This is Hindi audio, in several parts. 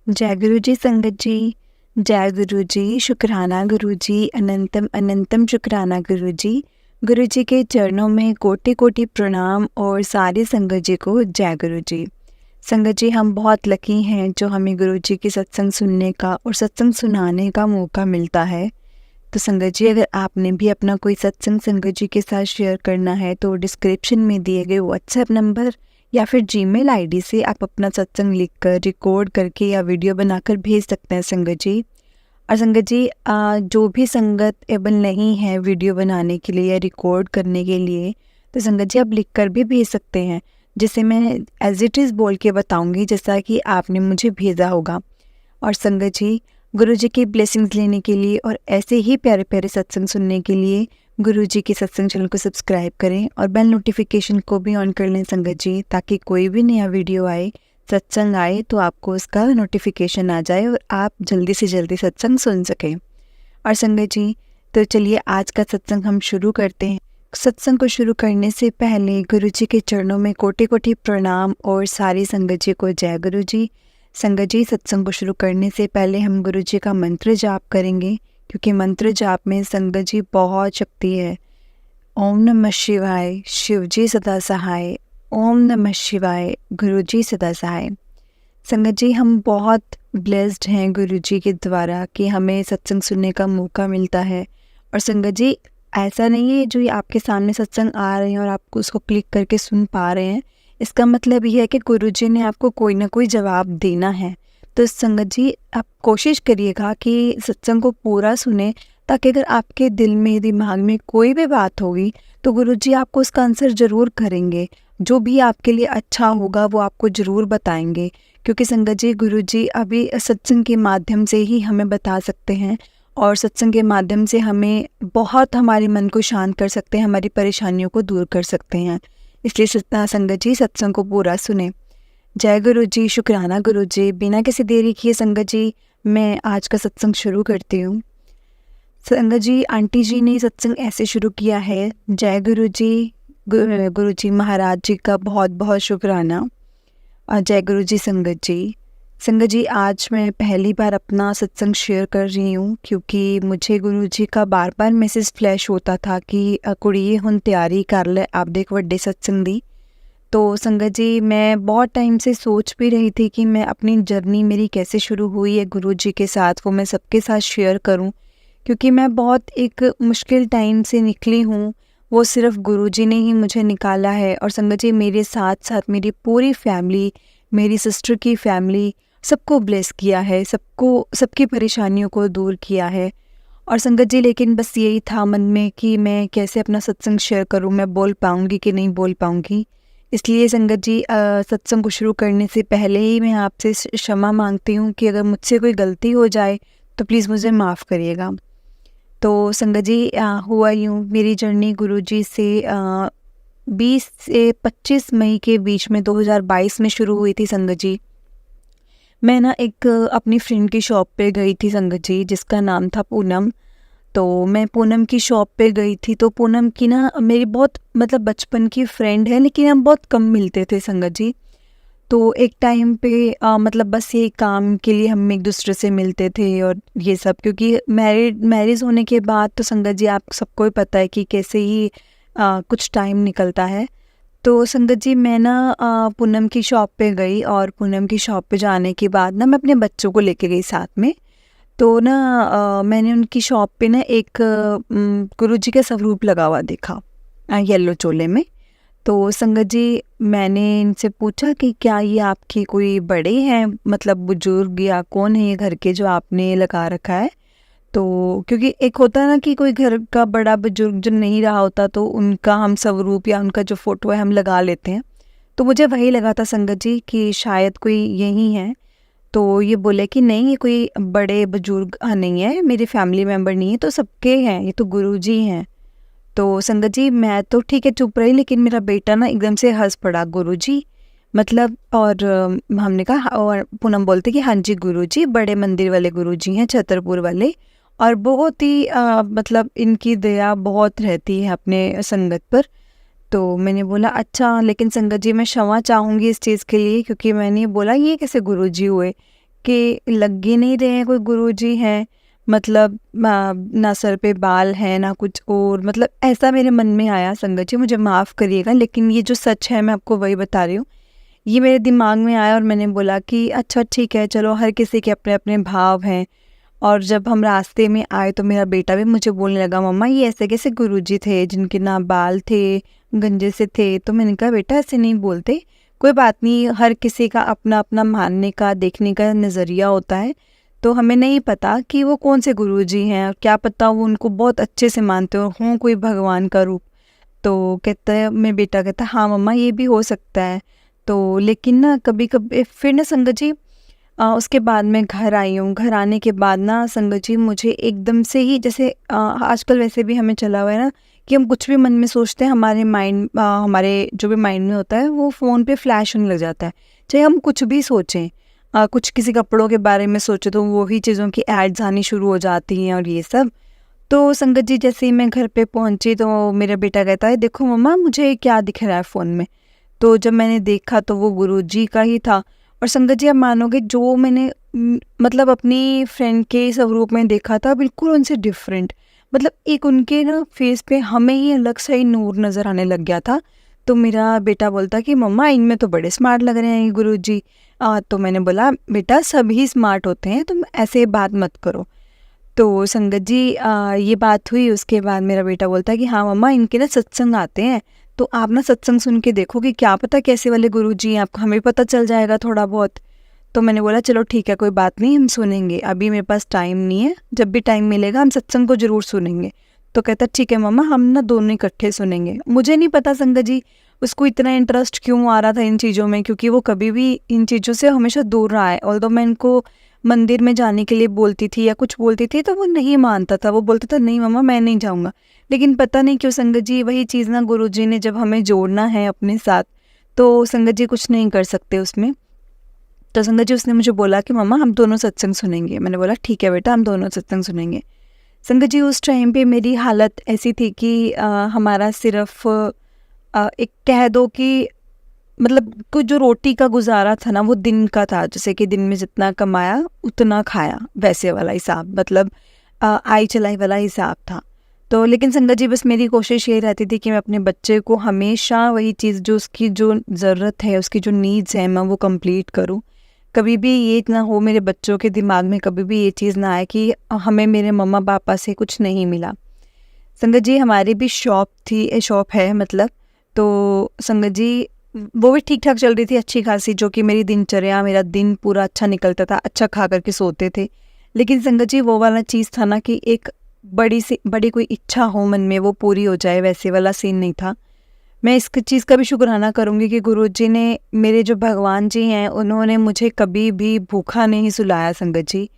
जय गुरु जी संगत जी। जय गुरु जी, शुक्राना गुरु जी, अनंतम अनंतम शुक्राना गुरु जी। गुरु जी के चरणों में कोटि कोटि प्रणाम और सारी संगत जी को जय गुरु जी। संगत जी, हम बहुत लकी हैं जो हमें गुरु जी की सत्संग सुनने का और सत्संग सुनाने का मौका मिलता है। तो संगत जी, अगर आपने भी अपना कोई सत्संग संगत जी के साथ शेयर करना है तो डिस्क्रिप्शन में दिए गए व्हाट्सएप नंबर या फिर जीमेल आईडी से आप अपना सत्संग लिखकर रिकॉर्ड करके या वीडियो बनाकर भेज सकते हैं संगत जी। और संगत जी, जो भी संगत एबल नहीं है वीडियो बनाने के लिए या रिकॉर्ड करने के लिए, तो संगत जी आप लिख कर भी भेज सकते हैं, जिसे मैं एज इट इज़ बोल के बताऊंगी जैसा कि आपने मुझे भेजा होगा। और संगत जी, गुरु जी की ब्लेसिंग्स लेने के लिए और ऐसे ही प्यारे प्यारे सत्संग सुनने के लिए गुरु जी के सत्संग चैनल को सब्सक्राइब करें और बेल नोटिफिकेशन को भी ऑन कर लें संगत जी, ताकि कोई भी नया वीडियो आए, सत्संग आए तो आपको उसका नोटिफिकेशन आ जाए और आप जल्दी से जल्दी सत्संग सुन सकें। और संगत जी, तो चलिए आज का सत्संग हम शुरू करते हैं। सत्संग को शुरू करने से पहले गुरु जी के चरणों में कोटि कोटि प्रणाम और सारी संगत जी को जय गुरु जी। संगत जी, सत्संग को शुरू करने से पहले हम गुरु जी का मंत्र जाप करेंगे, क्योंकि मंत्र जाप में संगत जी बहुत शक्ति है। ओम नमः शिवाय, शिव जी सदा सहाय। ओम नमः शिवाय, गुरु जी सदा सहाय। संगत जी, हम बहुत ब्लेस्ड हैं गुरु जी के द्वारा कि हमें सत्संग सुनने का मौका मिलता है। और संगत जी, ऐसा नहीं है जो ये आपके सामने सत्संग आ रहे हैं और आप उसको क्लिक करके सुन पा रहे हैं, इसका मतलब ये है कि गुरु जी ने आपको कोई ना कोई जवाब देना है। तो संगत जी, आप कोशिश करिएगा कि सत्संग को पूरा सुने, ताकि अगर आपके दिल में दिमाग में कोई भी बात होगी तो गुरु जी आपको उसका आंसर ज़रूर करेंगे। जो भी आपके लिए अच्छा होगा वो आपको ज़रूर बताएंगे, क्योंकि संगत जी, गुरु जी अभी सत्संग के माध्यम से ही हमें बता सकते हैं और सत्संग के माध्यम से हमें बहुत हमारे मन को शांत कर सकते हैं, हमारी परेशानियों को दूर कर सकते हैं। इसलिए संगत जी, सत्संग को पूरा सुने। जय गुरु जी, शुक्राना गुरु जी। बिना किसी देरी किए संगत जी, मैं आज का सत्संग शुरू करती हूँ। संगत जी, आंटी जी ने सत्संग ऐसे शुरू किया है। जय गुरु जी, गुरु जी महाराज जी का बहुत बहुत शुक्राना। जय गुरु जी संगत जी। संगत जी, आज मैं पहली बार अपना सत्संग शेयर कर रही हूँ, क्योंकि मुझे गुरु जी का बार बार मैसेज फ्लैश होता था कि कुड़िए हुण तैयारी कर ले आपदे एक वड्डे सत्संग दी। तो संगत जी, मैं बहुत टाइम से सोच भी रही थी कि मैं अपनी जर्नी मेरी कैसे शुरू हुई है गुरु जी के साथ, वो मैं सबके साथ शेयर करूं, क्योंकि मैं बहुत एक मुश्किल टाइम से निकली हूं। वो सिर्फ गुरु जी ने ही मुझे निकाला है। और संगत जी, मेरे साथ साथ मेरी पूरी फैमिली, मेरी सिस्टर की फैमिली, सबको ब्लेस किया है, सबको सबकी परेशानियों को दूर किया है। और संगत जी, लेकिन बस यही था मन में कि मैं कैसे अपना सत्संग शेयर करूं, मैं बोल पाऊंगी कि नहीं बोल पाऊंगी। इसलिए संगत जी, सत्संग को शुरू करने से पहले ही मैं आपसे क्षमा मांगती हूँ कि अगर मुझसे कोई गलती हो जाए तो प्लीज़ मुझे माफ़ करिएगा। तो संगत जी, हुआ यूँ, मेरी जर्नी गुरु जी से 20 से 25 मई के बीच में 2022 में शुरू हुई थी संगत जी। मैं ना एक अपनी फ्रेंड की शॉप पे गई थी संगत जी, जिसका नाम था पूनम। तो मैं पूनम की शॉप पे गई थी। तो पूनम की ना मेरी बहुत मतलब बचपन की फ्रेंड है, लेकिन हम बहुत कम मिलते थे संगत जी। तो एक टाइम पे मतलब बस ये काम के लिए हम एक दूसरे से मिलते थे और ये सब, क्योंकि मैरिज होने के बाद तो संगत जी आप सबको ही पता है कि कैसे ही कुछ टाइम निकलता है। तो संगत जी, मैं ना पूनम की शॉप पे गई और पूनम की शॉप पे जाने के बाद ना मैं अपने बच्चों को लेके गई साथ में। तो ना मैंने उनकी शॉप पे ना एक गुरु जी का स्वरूप लगा हुआ देखा, येलो चोले में। तो संगत जी, मैंने इनसे पूछा कि क्या ये आपके कोई बड़े हैं, मतलब बुजुर्ग, या कौन है ये घर के जो आपने लगा रखा है। तो क्योंकि एक होता है ना कि कोई घर का बड़ा बुजुर्ग जो नहीं रहा होता तो उनका हम स्वरूप या उनका जो फ़ोटो है हम लगा लेते हैं। तो मुझे वही लगा था संगत जी कि शायद कोई यही है। तो ये बोले कि नहीं, ये कोई बड़े बुजुर्ग नहीं है, मेरे फैमिली मेम्बर नहीं है, तो सबके हैं, ये तो गुरुजी हैं। तो संगत जी, मैं तो ठीक है चुप रही, लेकिन मेरा बेटा ना एकदम से हंस पड़ा, गुरुजी मतलब। और हमने कहा, और पूनम बोलते कि हाँ जी गुरुजी, बड़े मंदिर वाले गुरुजी हैं, छतरपुर वाले, और बहुत ही मतलब इनकी दया बहुत रहती है अपने संगत पर। तो मैंने बोला अच्छा, लेकिन संगत जी मैं क्षमा चाहूँगी इस चीज़ के लिए, क्योंकि मैंने बोला ये कैसे गुरुजी हुए, कि लग ही नहीं रहे हैं कोई गुरुजी हैं, मतलब ना सर पे बाल हैं ना कुछ और, मतलब ऐसा मेरे मन में आया। संगत जी मुझे माफ़ करिएगा, लेकिन ये जो सच है मैं आपको वही बता रही हूँ। ये मेरे दिमाग में आया और मैंने बोला कि अच्छा ठीक है, चलो हर किसी के अपने अपने भाव हैं। और जब हम रास्ते में आए तो मेरा बेटा भी मुझे बोलने लगा, मम्मा ये ऐसे कैसे गुरुजी थे जिनके ना बाल थे, गंजे से थे। तो मैंने कहा बेटा ऐसे नहीं बोलते, कोई बात नहीं, हर किसी का अपना अपना मानने का देखने का नज़रिया होता है। तो हमें नहीं पता कि वो कौन से गुरुजी हैं, और क्या पता वो उनको बहुत अच्छे से मानते हो हों कोई भगवान का रूप। तो कहता है, मेरा बेटा कहता है हाँ मम्मा ये भी हो सकता है। तो लेकिन ना कभी कभी फिर ना संगत जी उसके बाद मैं घर आई हूँ। घर आने के बाद ना संगत जी मुझे एकदम से ही जैसे आजकल वैसे भी हमें चला हुआ है ना कि हम कुछ भी मन में सोचते हैं, हमारे माइंड हमारे जो भी माइंड में होता है वो फ़ोन पे फ्लैश होने लग जाता है। चाहे हम कुछ भी सोचें, कुछ किसी कपड़ों के बारे में सोचे तो वही चीज़ों की एड्स आनी शुरू हो जाती हैं और ये सब। तो संगत जी जैसे ही मैं घर पे पहुँची तो मेरा बेटा कहता है, देखो मम्मा मुझे क्या दिख रहा है फ़ोन में। तो जब मैंने देखा तो वो गुरुजी का ही था। और संगत जी आप मानोगे, जो मैंने मतलब अपनी फ्रेंड के स्वरूप में देखा था बिल्कुल उनसे डिफरेंट, मतलब एक उनके ना फेस पे हमें ही अलग सा ही नूर नज़र आने लग गया था। तो मेरा बेटा बोलता कि मम्मा इनमें तो बड़े स्मार्ट लग रहे हैं ये गुरुजी। तो मैंने बोला बेटा सभी स्मार्ट होते हैं, तुम ऐसे बात मत करो। तो संगत जी ये बात हुई, उसके बाद मेरा बेटा बोलता है कि हाँ मम्मा इनके ना सत्संग आते हैं, तो आप ना सत्संग सुन के देखो कि क्या पता कैसे वाले गुरुजी हैं, आपको हमें पता चल जाएगा थोड़ा बहुत। तो मैंने बोला चलो ठीक है कोई बात नहीं, हम सुनेंगे, अभी मेरे पास टाइम नहीं है, जब भी टाइम मिलेगा हम सत्संग को ज़रूर सुनेंगे। तो कहता ठीक है मम्मा हम ना दोनों इकट्ठे सुनेंगे। मुझे नहीं पता संगत जी उसको इतना इंटरेस्ट क्यों आ रहा था इन चीज़ों में, क्योंकि वो कभी भी इन चीज़ों से हमेशा दूर रहा है। ऑल्दो मैं इनको मंदिर में जाने के लिए बोलती थी या कुछ बोलती थी तो वो नहीं मानता था, वो बोलता था नहीं मम्मा मैं नहीं जाऊँगा। लेकिन पता नहीं क्यों संगत जी वही चीज़ ना गुरुजी ने जब हमें जोड़ना है अपने साथ, तो संगत जी कुछ नहीं कर सकते उसमें। तो संगत जी उसने मुझे बोला कि मम्मा हम दोनों सत्संग सुनेंगे। मैंने बोला ठीक है बेटा हम दोनों सत्संग सुनेंगे। संगत जी उस टाइम पे मेरी हालत ऐसी थी कि हमारा सिर्फ एक कह दो कि मतलब कुछ जो रोटी का गुजारा था ना वो दिन का था, जैसे कि दिन में जितना कमाया उतना खाया, वैसे वाला हिसाब, मतलब आई चलाई वाला हिसाब था। तो लेकिन संगत जी बस मेरी कोशिश ये रहती थी कि मैं अपने बच्चे को हमेशा वही चीज़ जो उसकी जो ज़रूरत है, उसकी जो नीड्स हैं, मैं वो कंप्लीट करूँ। कभी भी ये ना हो मेरे बच्चों के दिमाग में, कभी भी ये चीज़ ना आए कि हमें मेरे मम्मा पापा से कुछ नहीं मिला। संगत जी हमारी भी शॉप है मतलब। तो संगत जी वो भी ठीक ठाक चल रही थी अच्छी खासी, जो कि मेरी दिनचर्या, मेरा दिन पूरा अच्छा निकलता था, अच्छा खा करके सोते थे। लेकिन संगत जी वो वाला चीज़ था ना कि एक बड़ी कोई इच्छा हो मन में वो पूरी हो जाए, वैसे वाला सीन नहीं था। मैं इस चीज़ का भी शुक्राना करूँगी कि गुरुजी ने, मेरे जो भगवान जी हैं, उन्होंने मुझे कभी भी भूखा नहीं सुलाया संगत जी।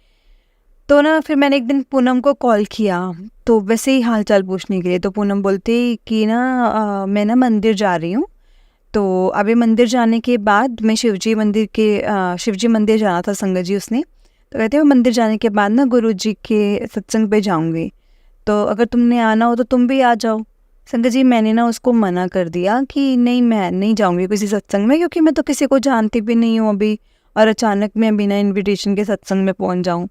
तो ना फिर मैंने एक दिन पूनम को कॉल किया, तो वैसे ही हाल चाल पूछने के लिए। तो पूनम बोलती कि ना मैं ना मंदिर जा रही हूँ, तो अभी मंदिर जाने के बाद मैं शिवजी मंदिर जाना था संगत जी उसने। तो कहते हैं मंदिर जाने के बाद ना गुरुजी के सत्संग पे जाऊँगी, तो अगर तुमने आना हो तो तुम भी आ जाओ। संगत जी मैंने ना उसको मना कर दिया कि नहीं मैं नहीं जाऊँगी किसी सत्संग में, क्योंकि मैं तो किसी को जानती भी नहीं हूँ अभी, और अचानक मैं बिना इन्विटेशन के सत्संग में पहुँच जाऊँ।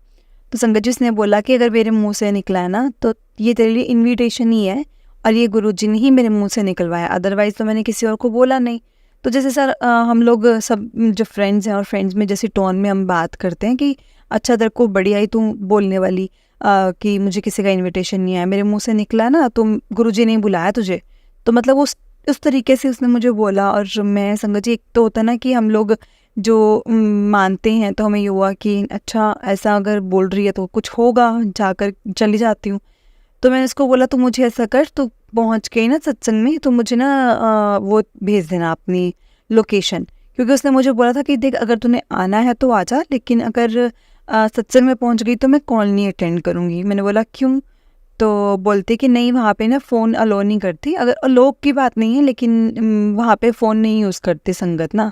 तो संगत जी उसने बोला कि अगर मेरे मुंह से निकला है ना तो ये तेरे लिए इनविटेशन ही है, और ये गुरुजी ने ही मेरे मुंह से निकलवाया, अदरवाइज़ तो मैंने किसी और को बोला नहीं। तो जैसे सर हम लोग सब जो फ्रेंड्स हैं और फ्रेंड्स में जैसे टोन में हम बात करते हैं कि अच्छा तेरे को बढ़िया ही तू बोलने वाली कि मुझे किसी का इनविटेशन नहीं आया, मेरे मुंह से निकला ना तो गुरुजी ने ही बुलाया तुझे। तो मतलब उस तरीके से उसने मुझे बोला। और मैं संगत जी, एक तो होता ना कि हम लोग जो मानते हैं तो हमें ये हुआ कि अच्छा ऐसा अगर बोल रही है तो कुछ होगा, जाकर चली जाती हूँ। तो मैंने उसको बोला तो मुझे ऐसा कर, तो पहुँच गई ना सत्संग में तो मुझे ना वो भेज देना अपनी लोकेशन, क्योंकि उसने मुझे बोला था कि देख अगर तूने आना है तो आ जा, लेकिन अगर सत्संग में पहुँच गई तो मैं कॉल नहीं अटेंड करूँगी। मैंने बोला क्यों? तो बोलते कि नहीं वहाँ पे ना फ़ोन अलो नहीं करती, अगर अलोक की बात नहीं है लेकिन वहाँ पे फ़ोन नहीं यूज़ करते संगत ना।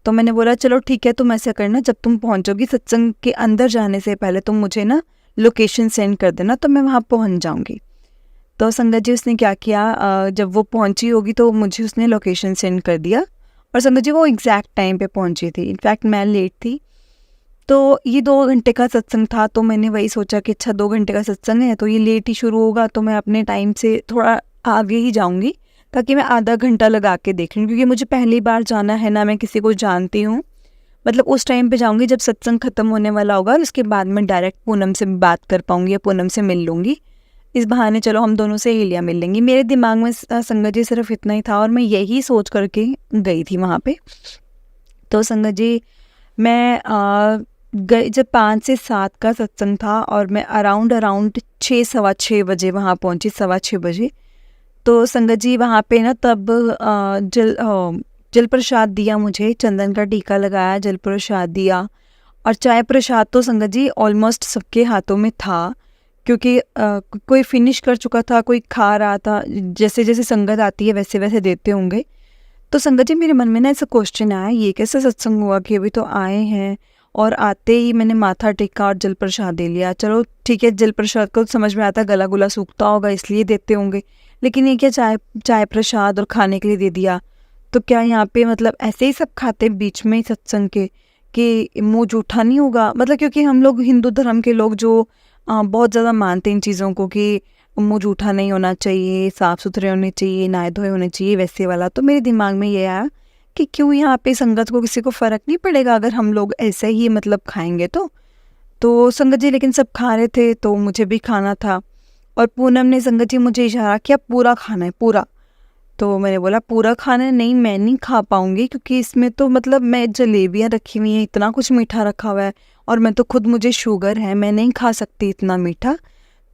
तो मैंने बोला चलो ठीक है, तुम ऐसा करना जब तुम पहुँचोगी सत्संग के अंदर जाने से पहले तुम मुझे ना लोकेशन सेंड कर देना, तो मैं वहाँ पहुँच जाऊँगी। तो संगत जी उसने क्या किया, जब वो पहुँची होगी तो मुझे उसने लोकेशन सेंड कर दिया, और संगत जी वो एग्जैक्ट टाइम पे पहुँची थी, इनफैक्ट मैं लेट थी। तो ये 2 घंटे का सत्संग था, तो मैंने वही सोचा कि अच्छा 2 घंटे का सत्संग है तो ये लेट ही शुरू होगा, तो मैं अपने टाइम से थोड़ा आगे ही जाऊँगी ताकि मैं आधा घंटा लगा के देख लूँ, क्योंकि मुझे पहली बार जाना है, ना मैं किसी को जानती हूँ। मतलब उस टाइम पे जाऊँगी जब सत्संग ख़त्म होने वाला होगा और उसके बाद मैं डायरेक्ट पूनम से बात कर पाऊँगी या पूनम से मिल लूँगी। इस बहाने चलो हम दोनों सहेलियाँ मिल लेंगी। मेरे दिमाग में संगत जी सिर्फ इतना ही था और मैं यही सोच करके गई थी वहाँ पे। तो संगत जी मैं गई जब 5 से 7 का सत्संग था और मैं अराउंड 6 सवा 6 बजे वहाँ पहुँची, सवा 6 बजे। तो संगत जी वहाँ पे ना तब जल प्रसाद दिया मुझे, चंदन का टीका लगाया, जल प्रसाद दिया और चाय प्रसाद तो संगत जी ऑलमोस्ट सबके हाथों में था, क्योंकि कोई फिनिश कर चुका था, कोई खा रहा था, जैसे जैसे संगत आती है वैसे वैसे देते होंगे। तो संगत जी मेरे मन में ना ऐसा क्वेश्चन आया, ये कैसे सत्संग हुआ कि अभी तो आए हैं और आते ही मैंने माथा टेका और जल प्रसाद दे लिया। चलो ठीक है, जल प्रसाद को समझ में आता, गला गुला सूखता होगा इसलिए देते होंगे, लेकिन ये क्या चाय प्रसाद और खाने के लिए दे दिया। तो क्या यहाँ पे मतलब ऐसे ही सब खाते बीच में सत्संग के कि मुंह जूठा नहीं होगा? मतलब क्योंकि हम लोग हिंदू धर्म के लोग जो बहुत ज़्यादा मानते हैं इन चीज़ों को कि मुंह जूठा नहीं होना चाहिए, साफ़ सुथरे होने चाहिए, नहाए धोए होने चाहिए, वैसे वाला। तो मेरे दिमाग में ये आया कि क्यों यहाँ पे संगत को किसी को फ़र्क नहीं पड़ेगा अगर हम लोग ऐसे ही मतलब खाएंगे तो संगत जी लेकिन सब खा रहे थे तो मुझे भी खाना था। और पूनम ने संगत जी मुझे इशारा किया पूरा खाना है, पूरा। तो मैंने बोला पूरा खाना नहीं, मैं नहीं खा पाऊँगी, क्योंकि इसमें तो मतलब मैं जलेबियाँ रखी हुई हैं, इतना कुछ मीठा रखा हुआ है और मैं तो खुद मुझे शुगर है, मैं नहीं खा सकती इतना मीठा।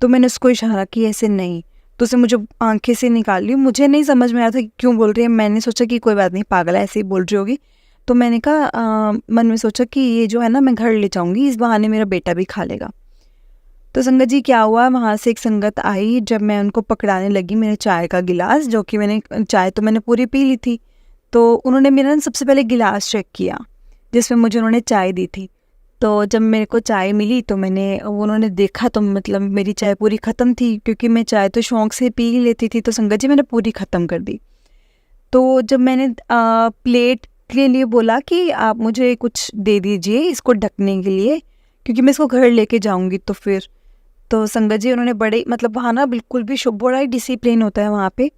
तो मैंने उसको इशारा किया ऐसे नहीं, तो उसे मुझे आंखें से निकाल ली। मुझे नहीं समझ में आया था कि क्यों बोल रही है। मैंने सोचा कि कोई बात नहीं, पागल है, ऐसे ही बोल रही होगी। तो मैंने कहा मन में सोचा कि ये जो है ना मैं घर ले जाऊँगी, इस बहाने मेरा बेटा भी खा लेगा। तो संगत जी क्या हुआ, वहाँ से एक संगत आई, जब मैं उनको पकड़ाने लगी मेरे चाय का गिलास, जो कि चाय तो मैंने पूरी पी ली थी, तो उन्होंने मेरा ना सबसे पहले गिलास चेक किया जिसमें मुझे उन्होंने चाय दी थी। तो जब मेरे को चाय मिली तो उन्होंने देखा तो मतलब मेरी चाय पूरी ख़त्म थी, क्योंकि मैं चाय तो शौक़ से पी ही लेती थी। तो संगत जी मैंने पूरी ख़त्म कर दी। तो जब मैंने प्लेट के लिए बोला कि आप मुझे कुछ दे दीजिए इसको ढकने के लिए, क्योंकि मैं इसको घर लेके जाऊँगी, तो संगत जी उन्होंने बड़े मतलब वहाँ ना बिल्कुल भी बड़ा ही डिसिप्लिन होता है वहाँ पे।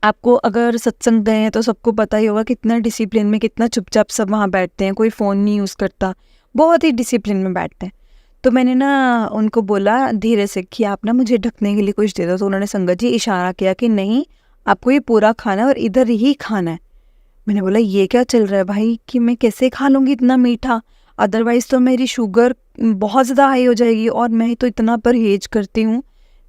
आपको अगर सत्संग गए हैं तो सबको पता ही होगा कितना डिसिप्लिन में, कितना चुपचाप सब वहाँ बैठते हैं, कोई फ़ोन नहीं यूज़ करता, बहुत ही डिसिप्लिन में बैठते हैं। तो मैंने ना उनको बोला धीरे से कि आप ना मुझे ढकने के लिए कुछ दे दो। तो उन्होंने संगत जी इशारा किया कि नहीं, आपको ये पूरा खाना है और इधर ही खाना है। मैंने बोला ये क्या चल रहा है भाई, कि मैं कैसे खा लूँगी इतना मीठा, अदरवाइज़ तो मेरी शुगर बहुत ज़्यादा हाई हो जाएगी और मैं तो इतना परहेज करती हूँ।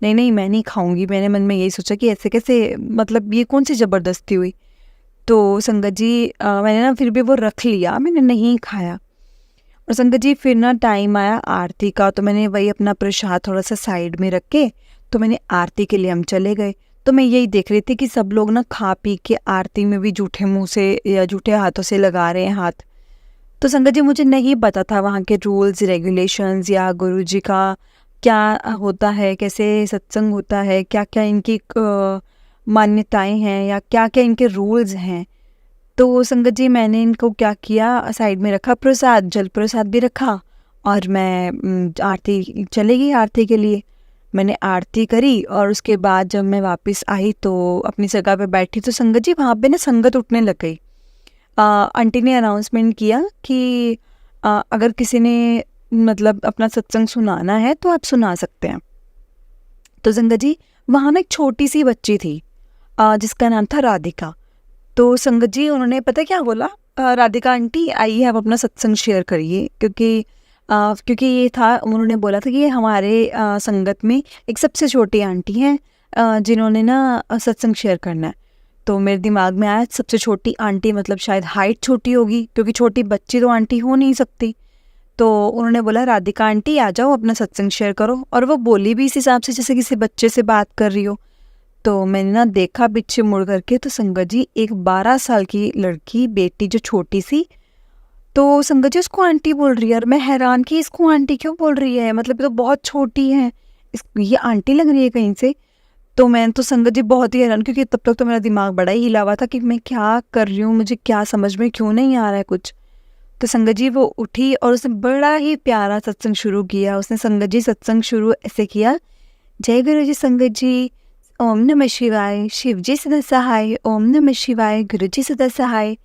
नहीं मैं नहीं खाऊंगी। मैंने मन में यही सोचा कि ऐसे कैसे, मतलब ये कौन सी ज़बरदस्ती हुई। तो संगत जी मैंने ना फिर भी वो रख लिया, मैंने नहीं खाया। और संगत जी फिर ना टाइम आया आरती का, तो मैंने वही अपना प्रसाद थोड़ा सा साइड में रख के तो मैंने आरती के लिए हम चले गए। तो मैं यही देख रही थी कि सब लोग ना खा पी के आरती में भी जूठे मुँह से या जूठे हाथों से लगा रहे हैं हाथ। तो संगत जी मुझे नहीं पता था वहाँ के रूल्स रेगुलेशंस या गुरुजी का क्या होता है, कैसे सत्संग होता है, क्या क्या इनकी मान्यताएं हैं या क्या क्या इनके रूल्स हैं। तो संगत जी मैंने इनको क्या किया, साइड में रखा प्रसाद, जल प्रसाद भी रखा और मैं आरती चली गई आरती के लिए। मैंने आरती करी और उसके बाद जब मैं वापस आई तो अपनी जगह पे बैठी तो संगत जी वहाँ पे ना संगत उठने लग गई। आंटी ने अनाउंसमेंट किया कि अगर किसी ने मतलब अपना सत्संग सुनाना है तो आप सुना सकते हैं। तो संगत जी वहाँ ना एक छोटी सी बच्ची थी जिसका नाम था राधिका। तो संगत जी उन्होंने पता क्या बोला, राधिका आंटी आइए आप अपना सत्संग शेयर करिए, क्योंकि ये था, उन्होंने बोला था कि ये हमारे संगत में एक सबसे छोटी आंटी हैं जिन्होंने ना सत्संग शेयर करना है। तो मेरे दिमाग में आया सबसे छोटी आंटी मतलब शायद हाइट छोटी होगी, क्योंकि छोटी बच्ची तो आंटी हो नहीं सकती। तो उन्होंने बोला राधिका आंटी आ जाओ अपना सत्संग शेयर करो, और वो बोली भी इस हिसाब से जैसे किसी बच्चे से बात कर रही हो। तो मैंने ना देखा पीछे मुड़ करके, तो संगत जी एक 12 साल की लड़की बेटी जो छोटी सी, तो संगत जी उसको आंटी बोल रही है और मैं हैरान कि इसको आंटी क्यों बोल रही है, मतलब ये तो बहुत छोटी है, ये आंटी लग रही है कहीं से। तो मैं तो संगत जी बहुत ही हैरान, क्योंकि तब तक तो मेरा दिमाग बड़ा ही हिला हुआ था कि मैं क्या कर रही हूँ, मुझे क्या समझ में क्यों नहीं आ रहा है कुछ। तो संगत जी वो उठी और उसने बड़ा ही प्यारा सत्संग शुरू किया। उसने संगत जी सत्संग शुरू ऐसे किया, जय गुरु जी संगत जी, ओम नमः शिवाय, शिव जी सदा सहाय, ओम नमः शिवाय, गुरु जी सदा सहाय।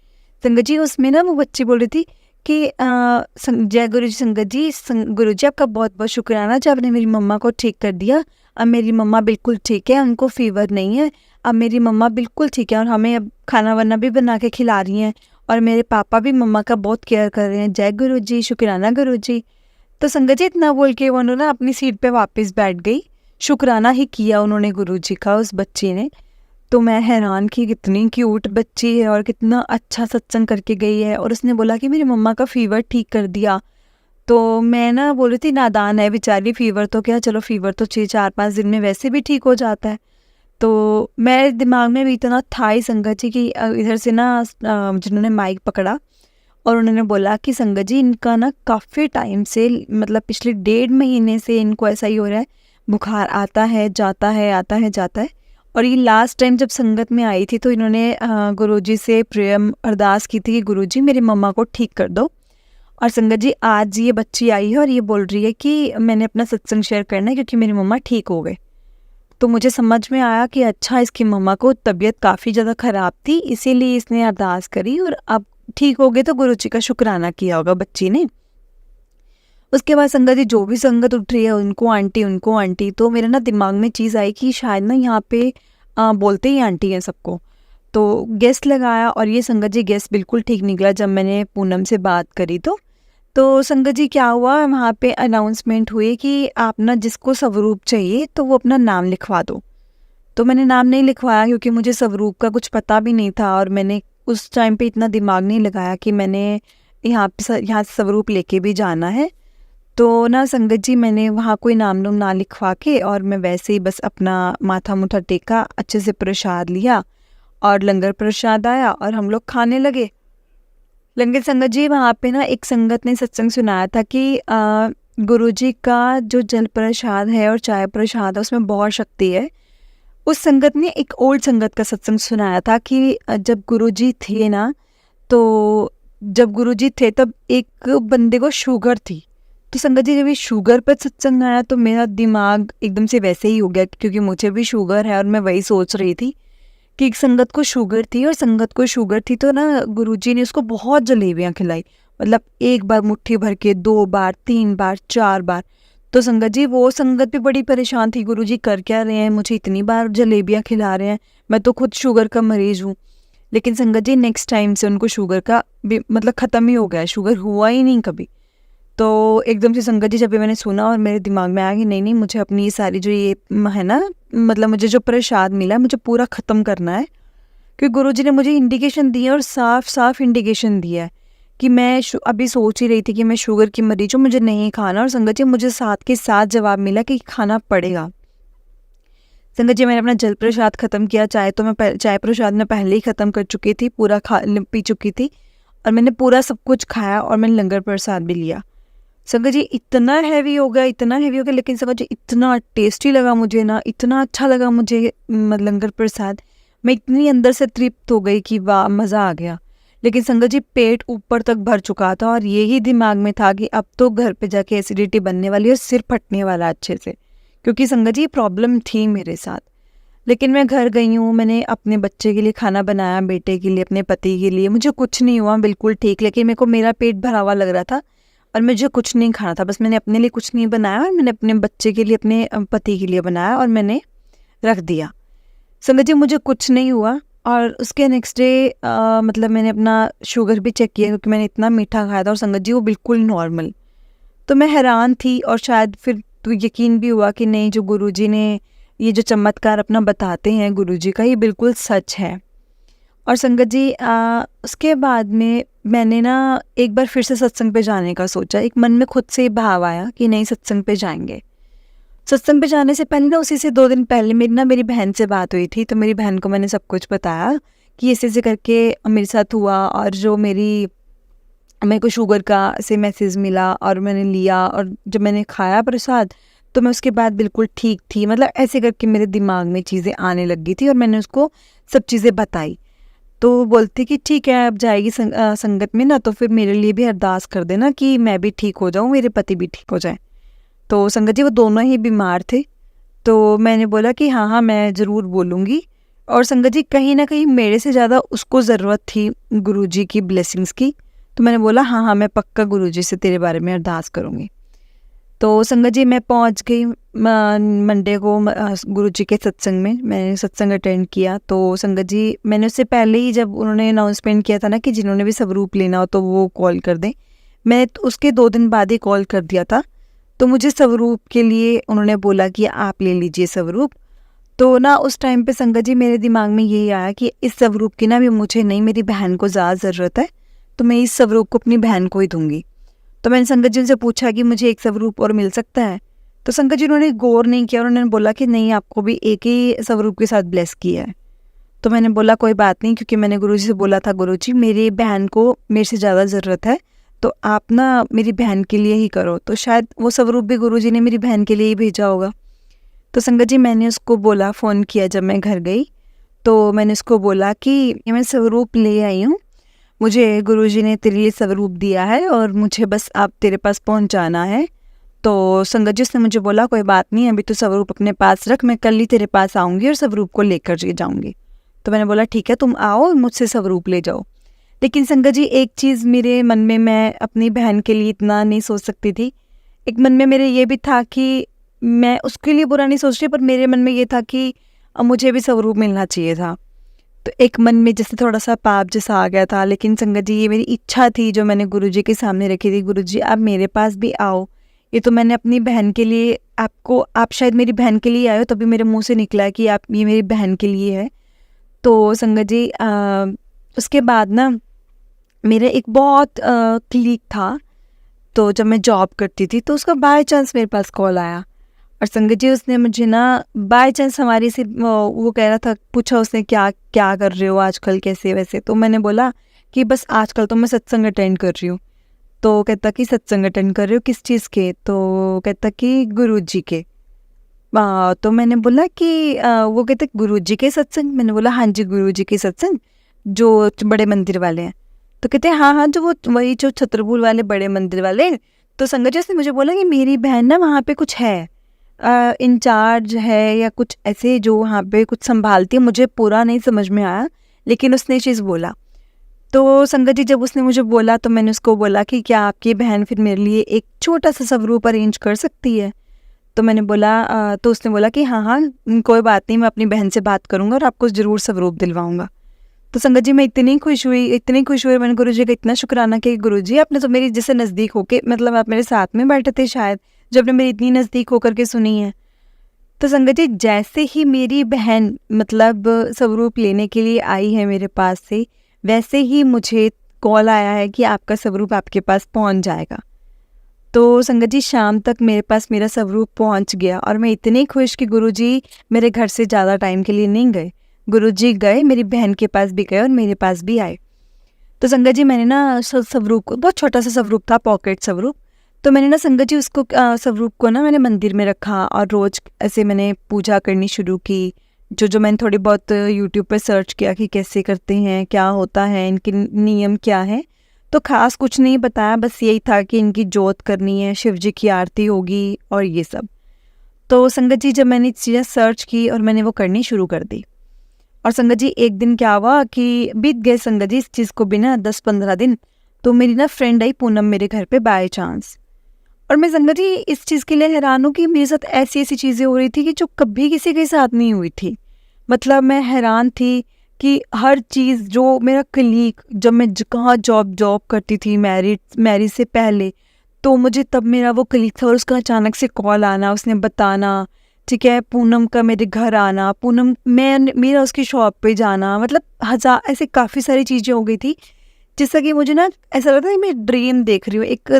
संगत जी उसमें ना वो बच्ची बोल रही थी कि जय गुरु जी संगत जी, गुरु जी आपका बहुत बहुत शुक्राना जो आपने मेरी मम्मा को ठीक कर दिया। अब मेरी मम्मा बिल्कुल ठीक है, उनको फीवर नहीं है, अब मेरी मम्मा बिल्कुल ठीक है और हमें अब खाना वाना भी बना के खिला रही हैं और मेरे पापा भी मम्मा का बहुत केयर कर रहे हैं। जय गुरु जी, शुक्राना गुरु जी। तो संगत जी इतना बोल के वो उन्होंने अपनी सीट पे वापस बैठ गई। शुक्राना ही किया उन्होंने गुरु जी का उस बच्ची ने। तो मैं हैरान कि कितनी क्यूट बच्ची है और कितना अच्छा सत्संग करके गई है। और उसने बोला कि मेरी मम्मा का फ़ीवर ठीक कर दिया। तो मैं ना बोल रही थी नादान है बेचारी, फ़ीवर तो क्या, चलो फ़ीवर तो 6-4-5 दिन में वैसे भी ठीक हो जाता है। तो मेरे दिमाग में भी इतना था ही संगत जी कि इधर से ना जिन्होंने माइक पकड़ा और उन्होंने बोला कि संगत जी इनका ना काफ़ी टाइम से, मतलब पिछले 1.5 महीने से इनको ऐसा ही हो रहा है, बुखार आता है जाता है, आता है जाता है। और ये लास्ट टाइम जब संगत में आई थी तो इन्होंने गुरुजी से प्रेम अरदास की थी कि गुरुजी मेरी मम्मा को ठीक कर दो। और संगत जी आज ये बच्ची आई है और ये बोल रही है कि मैंने अपना सत्संग शेयर करना है क्योंकि मेरी मम्मा ठीक हो गए। तो मुझे समझ में आया कि अच्छा इसकी मम्मा को तबीयत काफ़ी ज़्यादा ख़राब थी, इसीलिए इसने अरदास करी और अब ठीक हो गए तो गुरुजी का शुक्राना किया होगा बच्ची ने। उसके बाद संगत जी जो भी संगत उठ रही है उनको आंटी, उनको आंटी। तो मेरे ना दिमाग में चीज़ आई कि शायद ना यहाँ पे बोलते ही आंटी हैं सबको। तो गेस्ट लगाया और ये संगत जी गेस्ट बिल्कुल ठीक निकला जब मैंने पूनम से बात करी। तो संगत जी क्या हुआ, वहाँ पे अनाउंसमेंट हुई कि आप ना जिसको स्वरूप चाहिए तो वो अपना नाम लिखवा दो। तो मैंने नाम नहीं लिखवाया क्योंकि मुझे स्वरूप का कुछ पता भी नहीं था और मैंने उस टाइम पे इतना दिमाग नहीं लगाया कि मैंने यहाँ से स्वरूप लेके भी जाना है। तो ना संगत जी मैंने वहाँ कोई नाम ना लिखवा के और मैं वैसे ही बस अपना माथा मुठा टेका, अच्छे से प्रसाद लिया और लंगर प्रसाद आया और हम लोग खाने लगे। लंगर संगत जी वहाँ पे ना एक संगत ने सत्संग सुनाया था कि गुरुजी का जो जल प्रसाद है और चाय प्रसाद है उसमें बहुत शक्ति है। उस संगत ने एक ओल्ड संगत का सत्संग सुनाया था कि जब गुरुजी थे ना, तो जब गुरुजी थे तब एक बंदे को शुगर थी। तो संगत जी जब ये शुगर पर सत्संग आया तो मेरा दिमाग एकदम से वैसे ही हो गया क्योंकि मुझे भी शुगर है और मैं वही सोच रही थी कि एक संगत को शुगर थी और संगत को शुगर थी तो ना गुरुजी ने उसको बहुत जलेबियाँ खिलाई। मतलब एक बार मुट्ठी भर के, 2 बार, 3 बार, 4 बार। तो संगत जी वो संगत भी बड़ी परेशान थी, गुरुजी कर क्या रहे हैं, मुझे इतनी बार जलेबियाँ खिला रहे हैं, मैं तो खुद शुगर का मरीज हूँ। लेकिन संगत जी नेक्स्ट टाइम से उनको शुगर का मतलब ख़त्म ही हो गया, शुगर हुआ ही नहीं कभी। तो एकदम से संगत जी जब भी मैंने सुना और मेरे दिमाग में आया कि नहीं नहीं मुझे अपनी ये सारी जो ये है ना, मतलब मुझे जो प्रसाद मिला मुझे पूरा ख़त्म करना है। क्योंकि गुरुजी ने मुझे इंडिकेशन दी है और साफ साफ इंडिकेशन दिया है कि मैं अभी सोच ही रही थी कि मैं शुगर की मरीज हूँ, मुझे नहीं खाना। और संगत जी मुझे साथ के साथ जवाब मिला कि खाना पड़ेगा। संगत जी मैंने अपना जल प्रसाद ख़त्म किया, चाय प्रसाद में पहले ही ख़त्म कर चुकी थी, पूरा पी चुकी थी और मैंने पूरा सब कुछ खाया और मैंने लंगर प्रसाद भी लिया। संगत जी इतना हैवी हो गया, इतना हैवी हो गया, लेकिन संगत जी इतना टेस्टी लगा मुझे ना, इतना अच्छा लगा मुझे लंगर प्रसाद। मैं इतनी अंदर से तृप्त हो गई कि वाह मज़ा आ गया। लेकिन संगत जी पेट ऊपर तक भर चुका था और यही दिमाग में था कि अब तो घर पे जाके एसिडिटी बनने वाली और सिर फटने वाला अच्छे से, क्योंकि संगत जी प्रॉब्लम थी मेरे साथ। लेकिन मैं घर गई हूँ, मैंने अपने बच्चे के लिए खाना बनाया, बेटे के लिए, अपने पति के लिए, मुझे कुछ नहीं हुआ, बिल्कुल ठीक। लेकिन मेरे को मेरा पेट भरा हुआ लग रहा था और मुझे कुछ नहीं खाना था। बस मैंने अपने लिए कुछ नहीं बनाया और मैंने अपने बच्चे के लिए, अपने पति के लिए बनाया और मैंने रख दिया। संगत जी मुझे कुछ नहीं हुआ और उसके नेक्स्ट डे मतलब मैंने अपना शुगर भी चेक किया क्योंकि मैंने इतना मीठा खाया था और संगत जी वो बिल्कुल नॉर्मल। तो मैं हैरान थी और शायद फिर तो यकीन भी हुआ कि नहीं, जो गुरुजी ने ये जो चमत्कार अपना बताते हैं गुरुजी का, ये बिल्कुल सच है। और संगत जी उसके बाद में मैंने ना एक बार फिर से सत्संग पे जाने का सोचा। एक मन में खुद से भाव आया कि नहीं सत्संग पे जाएंगे। सत्संग पे जाने से पहले ना, उसी से 2 दिन पहले मेरी बहन से बात हुई थी। तो मेरी बहन को मैंने सब कुछ बताया कि ऐसे करके मेरे साथ हुआ और जो मेरे को शुगर का से मैसेज मिला और मैंने लिया और जब मैंने खाया प्रसाद तो मैं उसके बाद बिल्कुल ठीक थी। मतलब ऐसे करके मेरे दिमाग में चीज़ें आने लग गई थी और मैंने उसको सब चीज़ें बताई। तो बोलती कि ठीक है, अब जाएगी संगत में ना, तो फिर मेरे लिए भी अरदास कर देना कि मैं भी ठीक हो जाऊँ, मेरे पति भी ठीक हो जाएँ। तो संगत जी वो दोनों ही बीमार थे। तो मैंने बोला कि हाँ, हाँ, मैं ज़रूर बोलूँगी। और संगत जी कहीं न कहीं मेरे से ज़्यादा उसको ज़रूरत थी गुरुजी की ब्लेसिंग्स की। तो मैंने बोला हाँ, हाँ, मैं पक्का गुरुजी से तेरे बारे में अरदास करूँगी। तो संगत जी मैं पहुँच गई मंडे को गुरुजी के सत्संग में। मैंने सत्संग अटेंड किया। तो संगत जी मैंने उससे पहले ही, जब उन्होंने अनाउंसमेंट किया था ना कि जिन्होंने भी स्वरूप लेना हो तो वो कॉल कर दें, मैंने तो उसके 2 दिन बाद ही कॉल कर दिया था। तो मुझे स्वरूप के लिए उन्होंने बोला कि आप ले लीजिए स्वरूप। तो ना उस टाइम पे संगत जी मेरे दिमाग में यही आया कि इस स्वरूप की ना भी मुझे नहीं, मेरी बहन को ज़्यादा ज़रूरत है, तो मैं इस स्वरूप को अपनी बहन को ही दूँगी। तो मैंने संगत जी उनसे पूछा कि मुझे एक स्वरूप और मिल सकता है? तो संगत जी उन्होंने गौर नहीं किया और उन्होंने बोला कि नहीं, आपको भी एक ही स्वरूप के साथ ब्लेस किया है। तो मैंने बोला कोई बात नहीं, क्योंकि मैंने गुरुजी से बोला था, गुरुजी मेरी बहन को मेरे से ज़्यादा ज़रूरत है, तो आप ना मेरी बहन के लिए ही करो। तो शायद वो स्वरूप भी गुरुजी ने मेरी बहन के लिए ही भेजा होगा। तो संगत जी मैंने उसको बोला, फ़ोन किया जब मैं घर गई, तो मैंने उसको बोला कि ये मैं स्वरूप ले आई हूँ, मुझे गुरुजी ने तेरे लिए स्वरूप दिया है और मुझे बस आप तेरे पास पहुँचाना है। तो संगत जी उसने मुझे बोला कोई बात नहीं, अभी तो स्वरूप अपने पास रख, मैं कल ही तेरे पास आऊँगी और स्वरूप को लेकर जाऊँगी। तो मैंने बोला ठीक है, तुम आओ और मुझसे स्वरूप ले जाओ। लेकिन संगत जी एक चीज़ मेरे मन में, मैं अपनी बहन के लिए इतना नहीं सोच सकती थी। एक मन में मेरे ये भी था कि मैं उसके लिए बुरा नहीं सोच रही, पर मेरे मन में ये था कि मुझे भी स्वरूप मिलना चाहिए था। तो एक मन में जैसे थोड़ा-सा पाप जैसा आ गया था। लेकिन संगत जी ये मेरी इच्छा थी जो मैंने गुरुजी के सामने रखी थी, गुरुजी आप मेरे पास भी आओ। ये तो मैंने अपनी बहन के लिए, आप शायद मेरी बहन के लिए आए हो, तभी मेरे मुँह से निकला है कि आप, ये मेरी बहन के लिए है। तो संगत जी उसके बाद ना मेरा एक बहुत क्लीग था, तो जब मैं जॉब करती थी तो उसका बाय चांस मेरे पास कॉल आया। और संगत जी उसने मुझे ना बाय चांस हमारी से वो कह रहा था, पूछा उसने क्या क्या कर रहे हो आजकल, कैसे वैसे। तो मैंने बोला कि बस आजकल तो मैं सत्संग अटेंड कर रही हूँ। तो कहता कि सत्संग अटेंड कर रहे हो, किस चीज़ के? तो कहता कि गुरुजी के। तो मैंने बोला कि वो कहते गुरुजी के सत्संग? मैंने बोला हाँ जी, गुरुजी के सत्संग जो बड़े मंदिर वाले हैं। तो कहते हैं हाँ, हाँ, जो वो वही जो छतरपुर वाले बड़े मंदिर वाले। तो संगत जी उसने मुझे बोला कि मेरी बहन ना वहाँ पे कुछ है, इंचार्ज है या कुछ ऐसे, जो वहाँ पे कुछ संभालती है। मुझे पूरा नहीं समझ में आया, लेकिन उसने ये चीज़ बोला। तो संगत जी जब उसने मुझे बोला तो मैंने उसको बोला कि क्या आपकी बहन फिर मेरे लिए एक छोटा सा स्वरूप अरेंज कर सकती है? तो मैंने बोला तो उसने बोला कि हाँ, हाँ, कोई बात नहीं, मैं अपनी बहन से बात करूँगा और आपको ज़रूर स्वरूप दिलवाऊँगा। तो संगत जी मैं इतनी खुश हुई, मैंने गुरुजी का इतना शुक्राना किया कि गुरुजी आपने तो मेरी जैसे नज़दीक होके, मतलब आप मेरे साथ में बैठे थे शायद, जो आपने मेरी इतनी नज़दीक होकर के सुनी है। तो संगत जी जैसे ही मेरी बहन मतलब स्वरूप लेने के लिए आई है मेरे पास से, वैसे ही मुझे कॉल आया है कि आपका स्वरूप आपके पास पहुंच जाएगा। तो संगत जी शाम तक मेरे पास मेरा स्वरूप पहुंच गया और मैं इतनी खुश कि गुरुजी मेरे घर से ज़्यादा टाइम के लिए नहीं गए। गुरुजी गए, मेरी बहन के पास भी गए और मेरे पास भी आए। तो संगत जी मैंने ना स्वरूप को, बहुत छोटा सा स्वरूप था, पॉकेट स्वरूप। तो मैंने ना संगत जी उसको स्वरूप को ना मैंने मंदिर में रखा और रोज़ ऐसे मैंने पूजा करनी शुरू की। जो मैंने थोड़ी बहुत यूट्यूब पर सर्च किया कि कैसे करते हैं, क्या होता है, इनके नियम क्या है। तो ख़ास कुछ नहीं बताया, बस यही था कि इनकी जोत करनी है, शिव जी की आरती होगी और ये सब। तो संगत जी जब मैंने चीज़ें सर्च की और मैंने वो करनी शुरू कर दी। और संगत जी एक दिन क्या हुआ कि बीत गए संगत जी इस चीज़ को बिना 10-15 दिन। तो मेरी ना फ्रेंड आई पूनम मेरे घर पे बाय चांस। और मैं संगत जी इस चीज़ के लिए हैरान हूँ कि मेरे साथ ऐसी-ऐसी चीज़ें हो रही थी कि जो कभी किसी के साथ नहीं हुई थी। मतलब मैं हैरान थी कि हर चीज़ जो मेरा कलीग, जब मैं कहाँ जॉब करती थी मैरिज से पहले, तो मुझे तब मेरा वो कलीग था और उसका अचानक से कॉल आना, उसने बताना, ठीक है, पूनम का मेरे घर आना, पूनम मेरा उसकी शॉप पे जाना, मतलब ऐसे काफ़ी सारी चीज़ें हो गई थी, जिससे कि मुझे ना ऐसा लगता है कि मैं ड्रीम देख रही हूँ, एक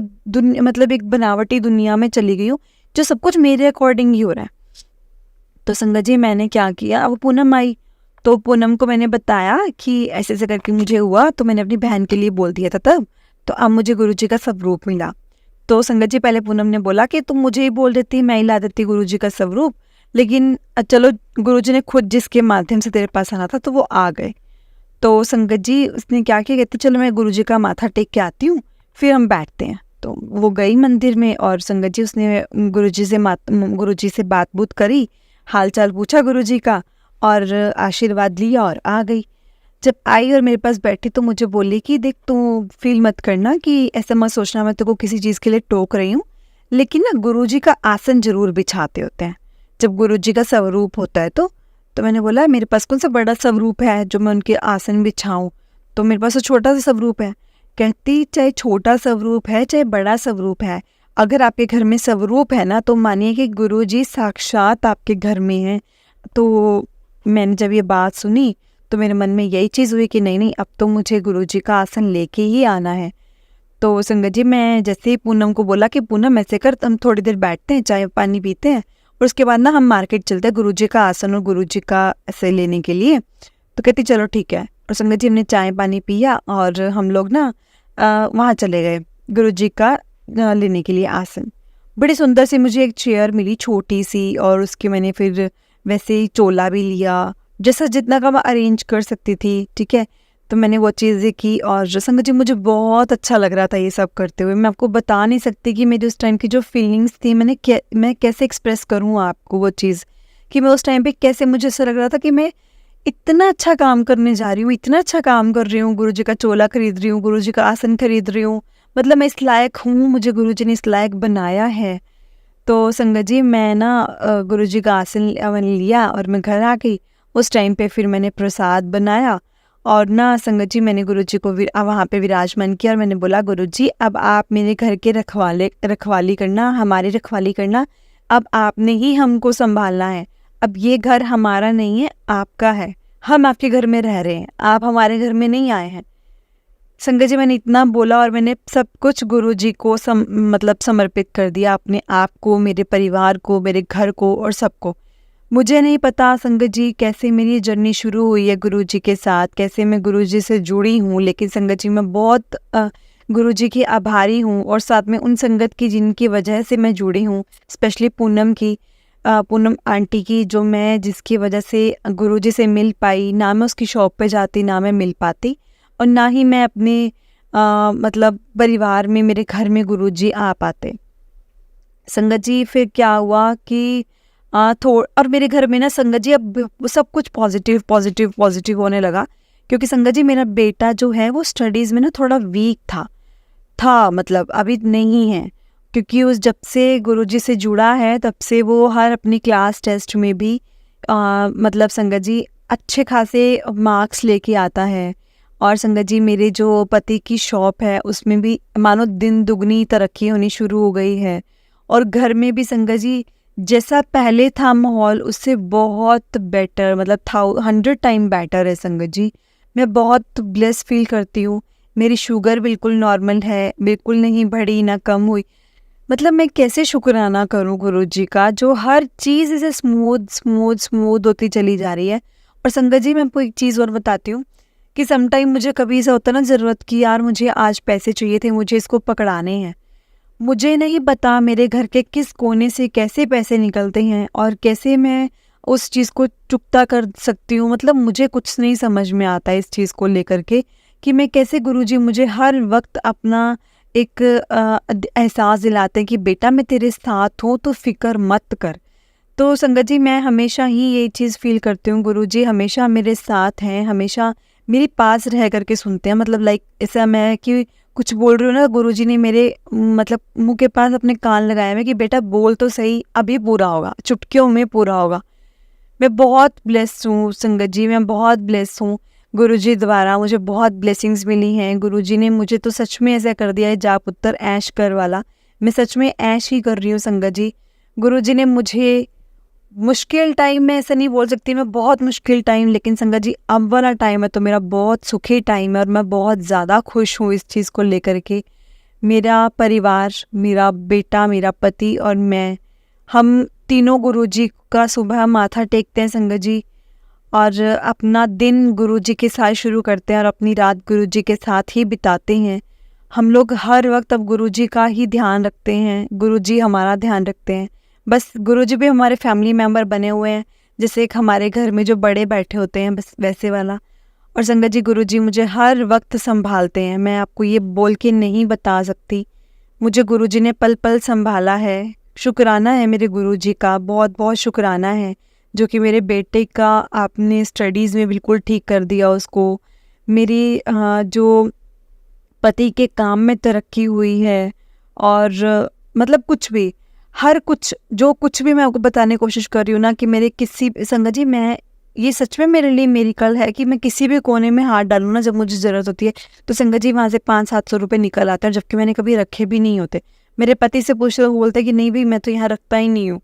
मतलब एक बनावटी दुनिया में चली गई हूँ, जो सब कुछ मेरे अकॉर्डिंग ही हो रहा है। तो संगत जी मैंने क्या किया, अब पूनम आई, तो पूनम को मैंने बताया कि ऐसे ऐसे करके मुझे हुआ, तो मैंने अपनी बहन के लिए बोल दिया था तब। तो अब मुझे गुरुजी का स्वरूप मिला। तो संगत जी पहले पूनम ने बोला कि तुम मुझे ही बोल देती, मैं ही ला देती गुरुजी का स्वरूप, लेकिन चलो गुरुजी ने खुद जिसके माध्यम से तेरे पास आना था तो वो आ गए। तो संगत जी उसने क्या किया, कहते चलो मैं गुरुजी का माथा टेक के आती हूँ, फिर हम बैठते हैं। तो वो गई मंदिर में और संगत जी उसने गुरुजी से बात बूत करी, हाल चाल पूछा गुरुजी का और आशीर्वाद लिया और आ गई। जब आई और मेरे पास बैठी तो मुझे बोली कि देख तू फील मत करना, कि ऐसा मत सोचना मैं तेको किसी चीज़ के लिए टोक रही हूँ, लेकिन ना गुरुजी का आसन जरूर बिछाते होते हैं जब गुरुजी का स्वरूप होता है। तो मैंने बोला मेरे पास कौन सा बड़ा स्वरूप है जो मैं उनके आसन बिछाऊं, तो मेरे पास तो छोटा सा स्वरूप है। कहती चाहे छोटा स्वरूप है चाहे बड़ा स्वरूप है, अगर आपके घर में स्वरूप है ना तो मानिए कि गुरुजी साक्षात आपके घर में हैं। तो मैंने जब ये बात सुनी तो मेरे मन में यही चीज़ हुई कि नहीं नहीं, अब तो मुझे गुरुजी का आसन लेके ही आना है। तो संगत जी मैं जैसे ही पूनम को बोला कि पूनम ऐसे कर, हम थोड़ी देर बैठते हैं, चाय पानी पीते हैं और उसके बाद ना हम मार्केट चलते हैं गुरुजी का आसन और गुरुजी का ऐसे लेने के लिए। तो कहती चलो ठीक है। और संगत जी हमने चाय पानी पिया और हम लोग ना वहाँ चले गए गुरुजी का लेने के लिए आसन। बड़ी सुंदर सी मुझे एक चेयर मिली छोटी सी, और उसके मैंने फिर वैसे ही चोला भी लिया, जैसा जितना का मैं अरेंज कर सकती थी, ठीक है। तो मैंने वो चीज़ें की और संगत जी मुझे बहुत अच्छा लग रहा था ये सब करते हुए। मैं आपको बता नहीं सकती कि मेरी उस टाइम की जो फीलिंग्स थी मैं कैसे एक्सप्रेस करूँ आपको वो चीज़, कि मैं उस टाइम पे कैसे मुझे ऐसा लग रहा था कि मैं इतना अच्छा काम करने जा रही हूँ, इतना अच्छा काम कर रही हूँ, गुरुजी का चोला खरीद रही हूँ, गुरुजी का आसन खरीद रही हूँ, मतलब मैं इस लायक हूँ, मुझे गुरुजी ने इस लायक बनाया है। तो संगत जी मैं ना गुरुजी का आसन मैंने लिया और मैं घर आ गई। उस टाइम पे फिर मैंने प्रसाद बनाया और ना संगत जी मैंने गुरुजी को वहाँ पे विराजमान किया और मैंने बोला गुरुजी अब आप मेरे घर के रखवाली करना, हमारी रखवाली करना, अब आपने ही हमको संभालना है। अब ये घर हमारा नहीं है, आपका है, हम आपके घर में रह रहे हैं, आप हमारे घर में नहीं आए हैं। संगत जी मैंने इतना बोला और मैंने सब कुछ गुरुजी को समर्पित कर दिया, अपने आप को, मेरे परिवार को, मेरे घर को और सबको। मुझे नहीं पता संगत जी कैसे मेरी जर्नी शुरू हुई है गुरुजी के साथ, कैसे मैं गुरुजी से जुड़ी हूँ, लेकिन संगत जी मैं बहुत गुरुजी की आभारी हूँ और साथ में उन संगत की जिनकी वजह से मैं जुड़ी हूँ, स्पेशली पूनम आंटी की, जो मैं जिसकी वजह से गुरुजी से मिल पाई। ना मैं उसकी शॉप पे जाती, ना मैं मिल पाती, और ना ही मैं अपने परिवार में, मेरे घर में गुरुजी आ पाते। संगत जी फिर क्या हुआ कि और मेरे घर में ना संगत जी अब सब कुछ पॉजिटिव पॉजिटिव पॉजिटिव होने लगा, क्योंकि संगत जी मेरा बेटा जो है वो स्टडीज़ में ना थोड़ा वीक था मतलब अभी नहीं है, क्योंकि उस जब से गुरुजी से जुड़ा है तब से वो हर अपनी क्लास टेस्ट में भी संगत जी अच्छे खासे मार्क्स लेके आता है। और संगत जी मेरे जो पति की शॉप है उसमें भी मानो दिन दुगनी तरक्की होनी शुरू हो गई है, और घर में भी संगत जी जैसा पहले था माहौल उससे बहुत बेटर, मतलब 100 टाइम बेटर है संगत जी। मैं बहुत ब्लेस फील करती हूँ। मेरी शुगर बिल्कुल नॉर्मल है, बिल्कुल नहीं बढ़ी ना कम हुई। मतलब मैं कैसे शुक्राना करूँ गुरुजी का, जो हर चीज़ इसे स्मूथ स्मूथ स्मूथ होती चली जा रही है। और संगत जी मैं आपको एक चीज़ और बताती हूँ कि समटाइम मुझे कभी ऐसा होता ना ज़रूरत की, यार मुझे आज पैसे चाहिए थे, मुझे इसको पकड़ाने हैं, मुझे नहीं पता मेरे घर के किस कोने से कैसे पैसे निकलते हैं और कैसे मैं उस चीज़ को चुकता कर सकती हूँ। मतलब मुझे कुछ नहीं समझ में आता इस चीज़ को लेकर के कि मैं कैसे गुरुजी मुझे हर वक्त अपना एक एहसास दिलाते हैं कि बेटा मैं तेरे साथ हूँ तो फिक्र मत कर। तो संगत जी मैं हमेशा ही ये चीज़ फील करती हूँ, गुरुजी हमेशा मेरे साथ हैं, हमेशा मेरे पास रह करके सुनते हैं। मतलब ऐसा मैं कि कुछ बोल रही हूँ ना, गुरुजी ने मेरे मुंह के पास अपने कान लगाए हुए कि बेटा बोल तो सही, अभी पूरा होगा, चुटकियों में पूरा होगा। मैं बहुत ब्लेस्ड हूँ संगत जी, मैं बहुत ब्लेस्ड हूँ। गुरुजी द्वारा मुझे बहुत ब्लेसिंग्स मिली हैं। गुरुजी ने मुझे तो सच में ऐसा कर दिया है, जा पुत्र ऐश कर वाला। मैं सच में ऐश ही कर रही हूँ संगत जी। गुरुजी ने मुझे मुश्किल टाइम में, ऐसा नहीं बोल सकती मैं बहुत मुश्किल टाइम, लेकिन संगत जी अब वाला टाइम है तो मेरा बहुत सुखी टाइम है और मैं बहुत ज़्यादा खुश हूँ इस चीज़ को लेकर के। मेरा परिवार, मेरा बेटा, मेरा पति और मैं, हम तीनों गुरुजी का सुबह माथा टेकते हैं संगत जी, और अपना दिन गुरुजी के साथ शुरू करते हैं और अपनी रात गुरुजी के साथ ही बिताते हैं। हम लोग हर वक्त अब गुरुजी का ही ध्यान रखते हैं, गुरुजी हमारा ध्यान रखते हैं। बस गुरुजी भी हमारे फैमिली मेम्बर बने हुए हैं, जैसे एक हमारे घर में जो बड़े बैठे होते हैं बस वैसे वाला। और संगत जी गुरुजी मुझे हर वक्त संभालते हैं। मैं आपको ये बोल के नहीं बता सकती, मुझे गुरुजी ने पल पल संभाला है। शुक्राना है मेरे गुरुजी का, बहुत बहुत शुक्राना है, जो कि मेरे बेटे का आपने स्टडीज़ में बिल्कुल ठीक कर दिया उसको। मेरी जो पति के काम में तरक्की हुई है, और मतलब कुछ भी, हर कुछ, जो कुछ भी मैं आपको बताने की कोशिश कर रही हूँ ना, कि मेरे किसी संगत जी, मैं ये सच में मेरे लिए मेरिकल है कि मैं किसी भी कोने में हाथ डालूँ ना, जब मुझे ज़रूरत होती है, तो संगत जी वहाँ से 500-700 रुपये निकल आते हैं, जबकि मैंने कभी रखे भी नहीं होते। मेरे पति से पूछते तो वो बोलते कि नहीं भाई, मैं तो यहाँ रखता ही नहीं हूँ।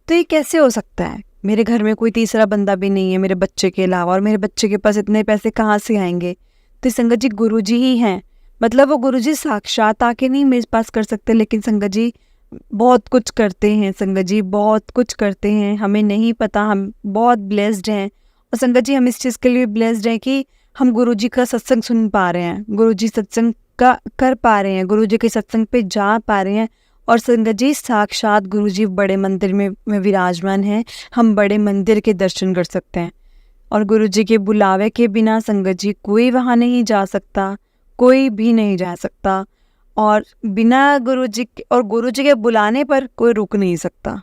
तो ये कैसे हो सकता है? मेरे घर में कोई तीसरा बंदा भी नहीं है मेरे बच्चे के अलावा, और मेरे बच्चे के पास इतने पैसे कहाँ से आएंगे? तो संगत जी गुरुजी ही हैं। मतलब वो गुरुजी साक्षात आके नहीं मेरे पास कर सकते, लेकिन संगत जी बहुत कुछ करते हैं। संगत जी बहुत कुछ करते हैं, हमें नहीं पता, हम बहुत ब्लेस्ड हैं। और संगत जी हम इस चीज़ के लिए ब्लेस्ड हैं कि हम गुरुजी का सत्संग सुन पा रहे हैं, गुरुजी सत्संग का कर पा रहे हैं, गुरुजी के सत्संग पे जा पा रहे हैं। और संगत जी साक्षात गुरुजी बड़े मंदिर में विराजमान हैं, हम बड़े मंदिर के दर्शन कर सकते हैं। और गुरुजी के बुलावे के बिना संगत जी कोई वहाँ नहीं जा सकता, कोई भी नहीं जा सकता। और बिना गुरुजी के और गुरुजी के बुलाने पर कोई रुक नहीं सकता।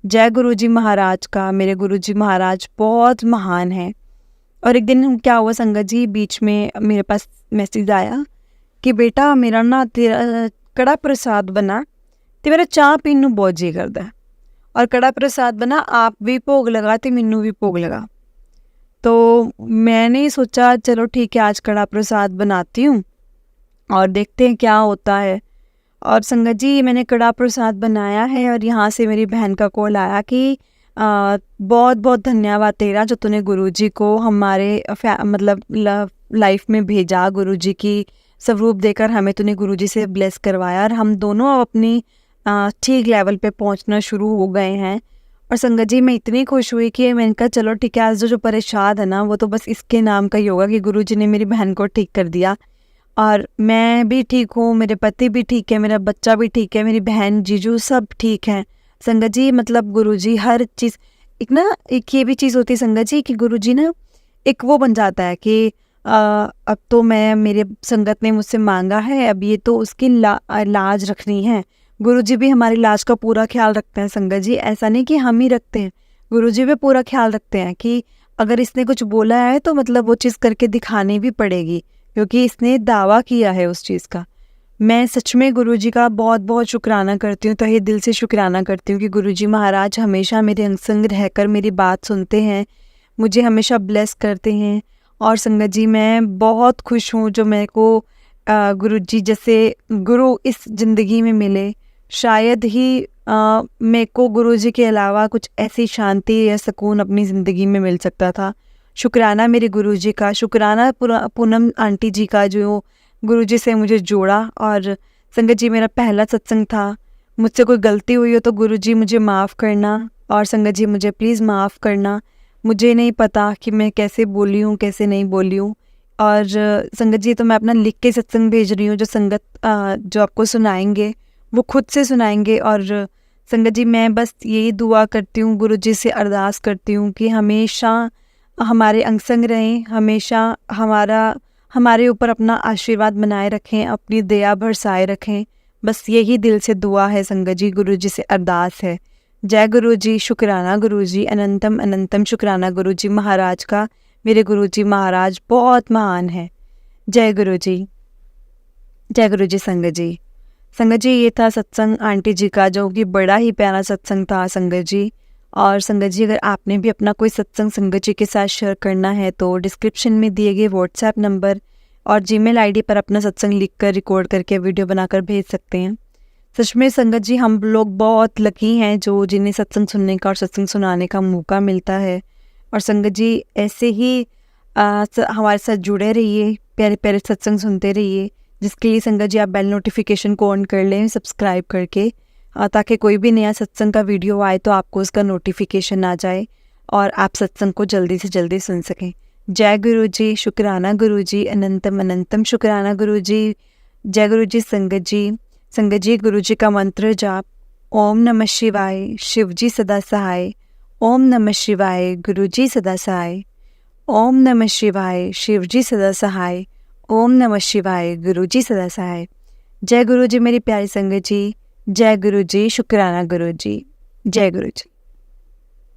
जय गुरुजी महाराज का। मेरे गुरुजी महाराज बहुत महान हैं। और एक दिन क्या हुआ संगत जी, बीच में मेरे पास मैसेज आया कि बेटा मेरा ना तेरा कड़ा प्रसाद बना, तो मेरा चाह पीन नूं बहुत जी करदा है, और कड़ा प्रसाद बना आप भी भोग लगा तो मैनू भी भोग लगा। तो मैंने सोचा चलो ठीक है, आज कड़ा प्रसाद बनाती हूँ और देखते हैं क्या होता है। और संगत जी मैंने कड़ा प्रसाद बनाया है, और यहाँ से मेरी बहन का कॉल आया कि बहुत बहुत धन्यवाद तेरा, जो तूने गुरुजी को हमारे मतलब लाइफ में भेजा, गुरुजी की स्वरूप देकर हमें तूने गुरुजी से ब्लेस करवाया, और हम दोनों अब अपनी ठीक लेवल पे पहुँचना शुरू हो गए हैं। और संगत जी मैं इतनी खुश हुई कि मैंने कहा चलो ठीक है, आज जो परेशान है ना, वो तो बस इसके नाम का ही होगा कि गुरुजी ने मेरी बहन को ठीक कर दिया। और मैं भी ठीक हूँ, मेरे पति भी ठीक है, मेरा बच्चा भी ठीक है, मेरी बहन जीजू सब ठीक हैं। संगत जी मतलब गुरुजी हर चीज़, एक ये भी चीज़ होती है संगत जी कि गुरुजी ना एक वो बन जाता है कि अब तो मेरे संगत ने मुझसे मांगा है, अब ये तो उसकी लाज रखनी है। गुरुजी भी हमारी लाज का पूरा ख्याल रखते हैं संगत जी, ऐसा नहीं कि हम ही रखते हैं, गुरुजी भी पूरा ख्याल रखते हैं कि अगर इसने कुछ बोला है तो मतलब वो चीज़ करके दिखानी भी पड़ेगी, क्योंकि इसने दावा किया है उस चीज़ का। मैं सच में गुरुजी का बहुत बहुत शुक्राना करती हूँ, तहे दिल से शुक्राना करती हूँ कि गुरुजी महाराज हमेशा मेरे अंग संग रहकर मेरी बात सुनते हैं, मुझे हमेशा ब्लेस करते हैं। और संगत जी मैं बहुत खुश हूँ जो मेरे को गुरुजी जैसे गुरु इस ज़िंदगी में मिले। शायद ही मेरे को गुरुजी के अलावा कुछ ऐसी शांति या सुकून अपनी ज़िंदगी में मिल सकता था। शुक्राना मेरे गुरुजी का, शुक्राना पूनम आंटी जी का जो गुरुजी से मुझे जोड़ा। और संगत जी मेरा पहला सत्संग था, मुझसे कोई गलती हुई हो तो गुरुजी मुझे माफ़ करना, और संगत जी मुझे प्लीज़ माफ़ करना। मुझे नहीं पता कि मैं कैसे बोली हूँ कैसे नहीं बोली हूँ। और संगत जी तो मैं अपना लिख के सत्संग भेज रही हूँ, जो संगत जो आपको सुनाएंगे वो खुद से सुनाएंगे। और संगत जी मैं बस यही दुआ करती हूँ, गुरुजी से अरदास करती हूँ कि हमेशा हमारे अंग संग रहें, हमेशा हमारे ऊपर अपना आशीर्वाद बनाए रखें, अपनी दया बरसाए रखें। बस यही दिल से दुआ है संगत जी, गुरुजी से अरदास है। जय गुरुजी, शुक्राना गुरुजी, अनंतम अनंतम शुक्राना गुरुजी महाराज का। मेरे गुरुजी महाराज बहुत महान है। जय गुरुजी, जय गुरुजी। संगत जी, संगत जी ये था सत्संग आंटी जी का, जो कि बड़ा ही प्यारा सत्संग था संगत जी। और संगत जी अगर आपने भी अपना कोई सत्संग संगत जी के साथ शेयर करना है तो डिस्क्रिप्शन में दिए गए व्हाट्सएप नंबर और जीमेल आईडी पर अपना सत्संग लिखकर रिकॉर्ड करके वीडियो बनाकर भेज सकते हैं। सच में संगत जी हम लोग बहुत लकी हैं जो जिन्हें सत्संग सुनने का और सत्संग सुनाने का मौका मिलता है। और संगत जी ऐसे ही हमारे साथ जुड़े रहिए, प्यारे प्यारे सत्संग सुनते रहिए, जिसके लिए संगत जी आप बेल नोटिफिकेशन को ऑन कर लें सब्सक्राइब करके, ताकि कोई भी नया सत्संग का वीडियो आए तो आपको उसका नोटिफिकेशन आ जाए और आप सत्संग को जल्दी से जल्दी सुन सकें। जय गुरुजी, शुक्राना गुरुजी, अनंतम अनंतम शुक्राना गुरुजी। जय गुरुजी। संगत जी गुरुजी का मंत्र जाप, ओम नमः शिवाय, शिवजी सदा सहाय। ओम नमः शिवाय, गुरुजी सदा सहाय। ओम नमः शिवाय, शिव जी सदा सहाय। ओम नमः शिवाय, गुरु जी सदा सहाय। जय गुरु जी मेरी प्यारी संगत जी, जय गुरु जी, शुक्राना गुरु जी, जय गुरु जी।